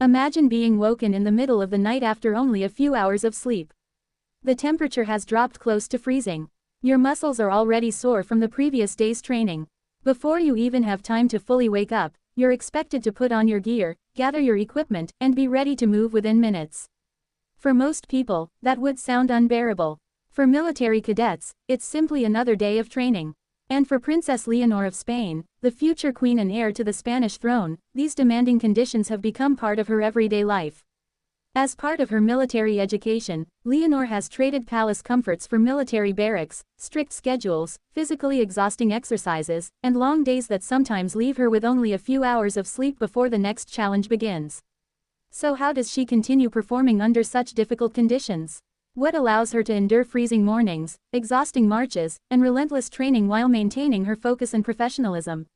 Imagine being woken in the middle of the night after only a few hours of sleep. The temperature has dropped close to freezing. Your muscles are already sore from the previous day's training. Before you even have time to fully wake up, you're expected to put on your gear, gather your equipment, and be ready to move within minutes. For most people, that would sound unbearable. For military cadets, it's simply another day of training. And for Princess Leonor of Spain, the future queen and heir to the Spanish throne, these demanding conditions have become part of her everyday life. As part of her military education, Leonor has traded palace comforts for military barracks, strict schedules, physically exhausting exercises, and long days that sometimes leave her with only a few hours of sleep before the next challenge begins. So how does she continue performing under such difficult conditions? What allows her to endure freezing mornings, exhausting marches, and relentless training while maintaining her focus and professionalism?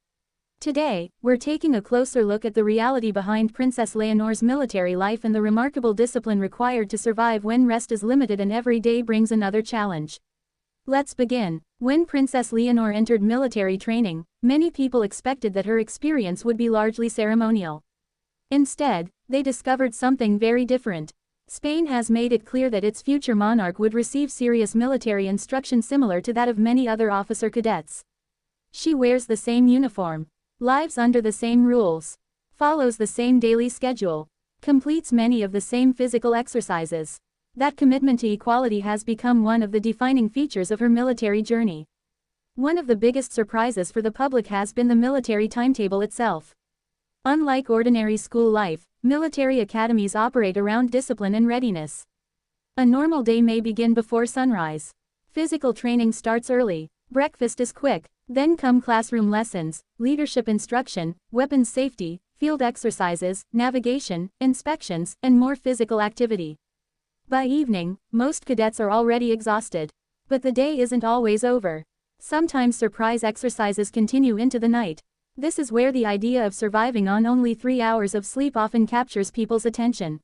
Today, we're taking a closer look at the reality behind Princess Leonor's military life and the remarkable discipline required to survive when rest is limited and every day brings another challenge. Let's begin. When Princess Leonor entered military training, many people expected that her experience would be largely ceremonial. Instead, they discovered something very different. Spain has made it clear that its future monarch would receive serious military instruction similar to that of many other officer cadets. She wears the same uniform, lives under the same rules, follows the same daily schedule, completes many of the same physical exercises. That commitment to equality has become one of the defining features of her military journey. One of the biggest surprises for the public has been the military timetable itself. Unlike ordinary school life, military academies operate around discipline and readiness. A normal day may begin before sunrise. Physical training starts early, breakfast is quick, then come classroom lessons, leadership instruction, weapons safety, field exercises, navigation, inspections, and more physical activity. By evening, most cadets are already exhausted. But the day isn't always over. Sometimes surprise exercises continue into the night. This is where the idea of surviving on only 3 hours of sleep often captures people's attention.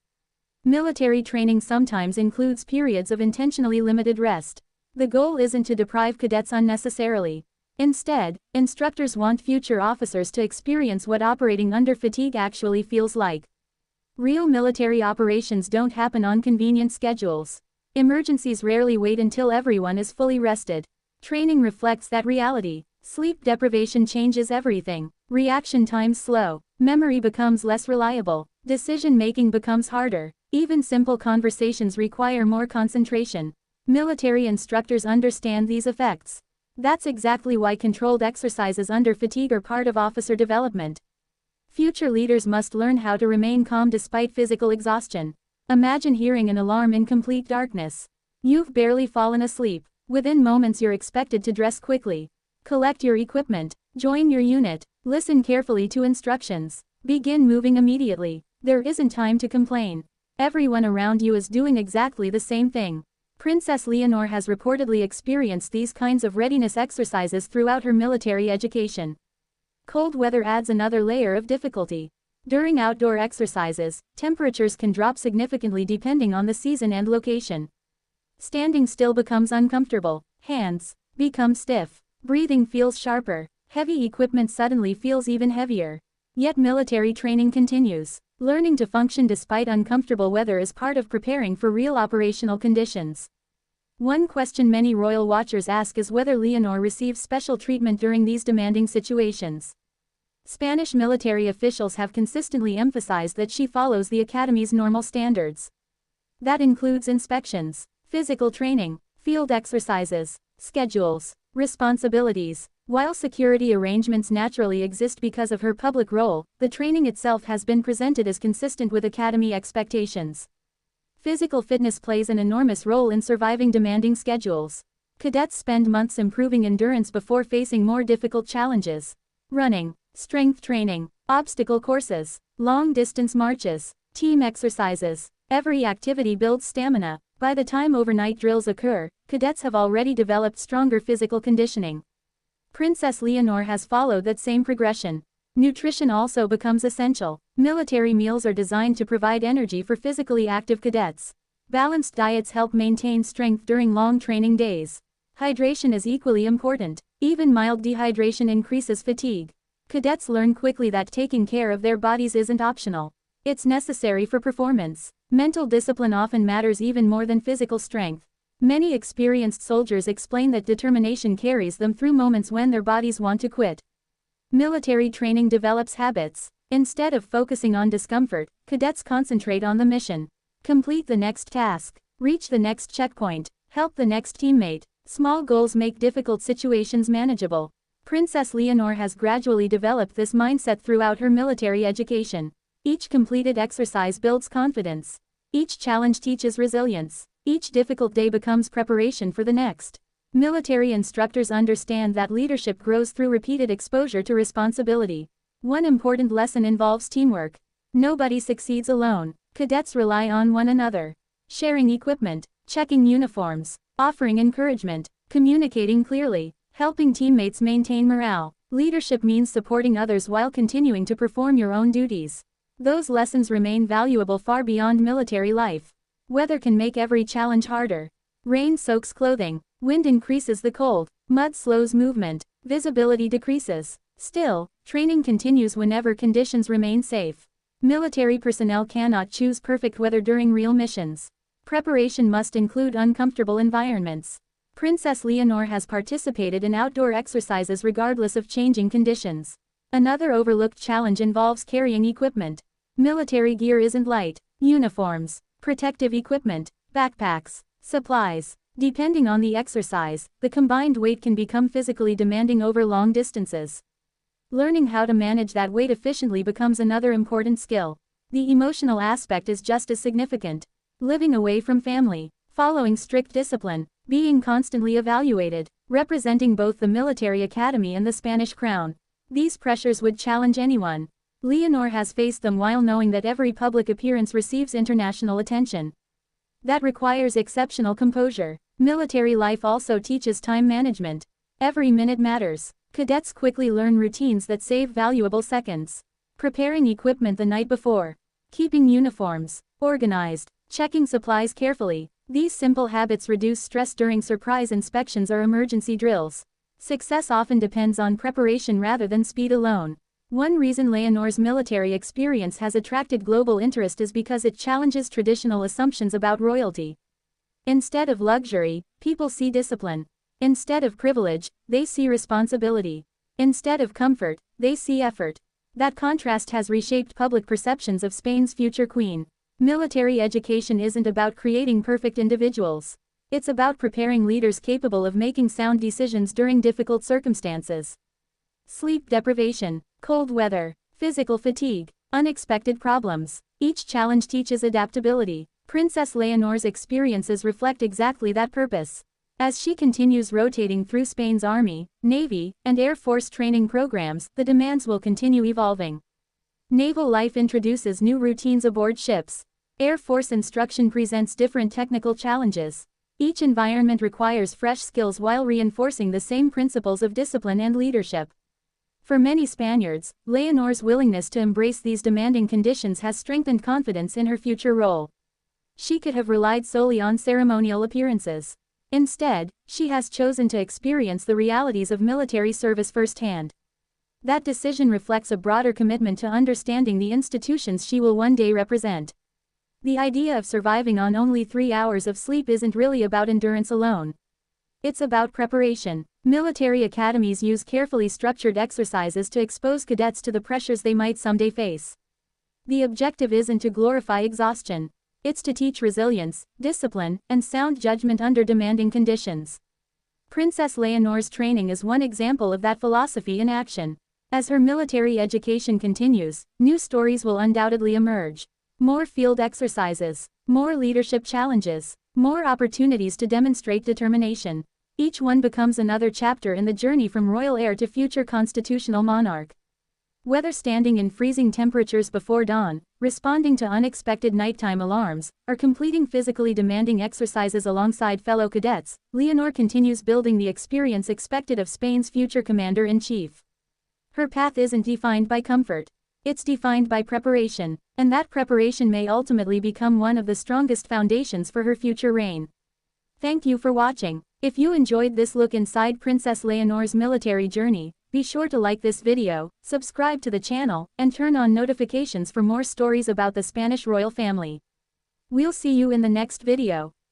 Military training sometimes includes periods of intentionally limited rest. The goal isn't to deprive cadets unnecessarily. Instead, instructors want future officers to experience what operating under fatigue actually feels like. Real military operations don't happen on convenient schedules. Emergencies rarely wait until everyone is fully rested. Training reflects that reality. Sleep deprivation changes everything. Reaction times slow. Memory becomes less reliable. Decision-making becomes harder. Even simple conversations require more concentration. Military instructors understand these effects. That's exactly why controlled exercises under fatigue are part of officer development. Future leaders must learn how to remain calm despite physical exhaustion. Imagine hearing an alarm in complete darkness. You've barely fallen asleep. Within moments you're expected to dress quickly. Collect your equipment. Join your unit. Listen carefully to instructions. Begin moving immediately. There isn't time to complain. Everyone around you is doing exactly the same thing. Princess Leonor has reportedly experienced these kinds of readiness exercises throughout her military education. Cold weather adds another layer of difficulty. During outdoor exercises, temperatures can drop significantly depending on the season and location. Standing still becomes uncomfortable. Hands become stiff. Breathing feels sharper. Heavy equipment suddenly feels even heavier. Yet military training continues. Learning to function despite uncomfortable weather is part of preparing for real operational conditions. One question many royal watchers ask is whether Leonor receives special treatment during these demanding situations. Spanish military officials have consistently emphasized that she follows the academy's normal standards. That includes inspections, physical training, field exercises, schedules, responsibilities. While security arrangements naturally exist because of her public role, the training itself has been presented as consistent with academy expectations. Physical fitness plays an enormous role in surviving demanding schedules. Cadets spend months improving endurance before facing more difficult challenges. Running, strength training, obstacle courses, long-distance marches, team exercises. Every activity builds stamina. By the time overnight drills occur, cadets have already developed stronger physical conditioning. Princess Leonor has followed that same progression. Nutrition also becomes essential. Military meals are designed to provide energy for physically active cadets. Balanced diets help maintain strength during long training days. Hydration is equally important. Even mild dehydration increases fatigue. Cadets learn quickly that taking care of their bodies isn't optional. It's necessary for performance. Mental discipline often matters even more than physical strength. Many experienced soldiers explain that determination carries them through moments when their bodies want to quit. Military training develops habits. Instead of focusing on discomfort, cadets concentrate on the mission. Complete the next task. Reach the next checkpoint. Help the next teammate. Small goals make difficult situations manageable. Princess Leonor has gradually developed this mindset throughout her military education. Each completed exercise builds confidence. Each challenge teaches resilience. Each difficult day becomes preparation for the next. Military instructors understand that leadership grows through repeated exposure to responsibility. One important lesson involves teamwork. Nobody succeeds alone. Cadets rely on one another. Sharing equipment, checking uniforms, offering encouragement, communicating clearly, helping teammates maintain morale. Leadership means supporting others while continuing to perform your own duties. Those lessons remain valuable far beyond military life. Weather can make every challenge harder. Rain soaks clothing, wind increases the cold, mud slows movement, visibility decreases. Still, training continues whenever conditions remain safe. Military personnel cannot choose perfect weather during real missions. Preparation must include uncomfortable environments. Princess Leonor has participated in outdoor exercises regardless of changing conditions. Another overlooked challenge involves carrying equipment. Military gear isn't light. Uniforms, protective equipment, backpacks, supplies. Depending on the exercise, the combined weight can become physically demanding over long distances. Learning how to manage that weight efficiently becomes another important skill. The emotional aspect is just as significant. Living away from family, following strict discipline, being constantly evaluated, representing both the military academy and the Spanish crown. These pressures would challenge anyone. Leonor has faced them while knowing that every public appearance receives international attention. That requires exceptional composure. Military life also teaches time management. Every minute matters. Cadets quickly learn routines that save valuable seconds. Preparing equipment the night before. Keeping uniforms organized. Checking supplies carefully. These simple habits reduce stress during surprise inspections or emergency drills. Success often depends on preparation rather than speed alone. One reason Leonor's military experience has attracted global interest is because it challenges traditional assumptions about royalty. Instead of luxury, people see discipline. Instead of privilege, they see responsibility. Instead of comfort, they see effort. That contrast has reshaped public perceptions of Spain's future queen. Military education isn't about creating perfect individuals. It's about preparing leaders capable of making sound decisions during difficult circumstances. Sleep deprivation, cold weather, physical fatigue, unexpected problems. Each challenge teaches adaptability. Princess Leonor's experiences reflect exactly that purpose. As she continues rotating through Spain's Army, Navy, and Air Force training programs, the demands will continue evolving. Naval life introduces new routines aboard ships. Air Force instruction presents different technical challenges. Each environment requires fresh skills while reinforcing the same principles of discipline and leadership. For many Spaniards, Leonor's willingness to embrace these demanding conditions has strengthened confidence in her future role. She could have relied solely on ceremonial appearances. Instead, she has chosen to experience the realities of military service firsthand. That decision reflects a broader commitment to understanding the institutions she will one day represent. The idea of surviving on only 3 hours of sleep isn't really about endurance alone. It's about preparation. Military academies use carefully structured exercises to expose cadets to the pressures they might someday face. The objective isn't to glorify exhaustion. It's to teach resilience, discipline, and sound judgment under demanding conditions. Princess Leonor's training is one example of that philosophy in action. As her military education continues, new stories will undoubtedly emerge. More field exercises, more leadership challenges, more opportunities to demonstrate determination. Each one becomes another chapter in the journey from royal heir to future constitutional monarch. Whether standing in freezing temperatures before dawn, responding to unexpected nighttime alarms, or completing physically demanding exercises alongside fellow cadets, Leonor continues building the experience expected of Spain's future commander-in-chief. Her path isn't defined by comfort. It's defined by preparation, and that preparation may ultimately become one of the strongest foundations for her future reign. Thank you for watching. If you enjoyed this look inside Princess Leonor's military journey, Be sure to like this video, subscribe to the channel, and turn on notifications for more stories about the Spanish royal family. We'll see you in the next video.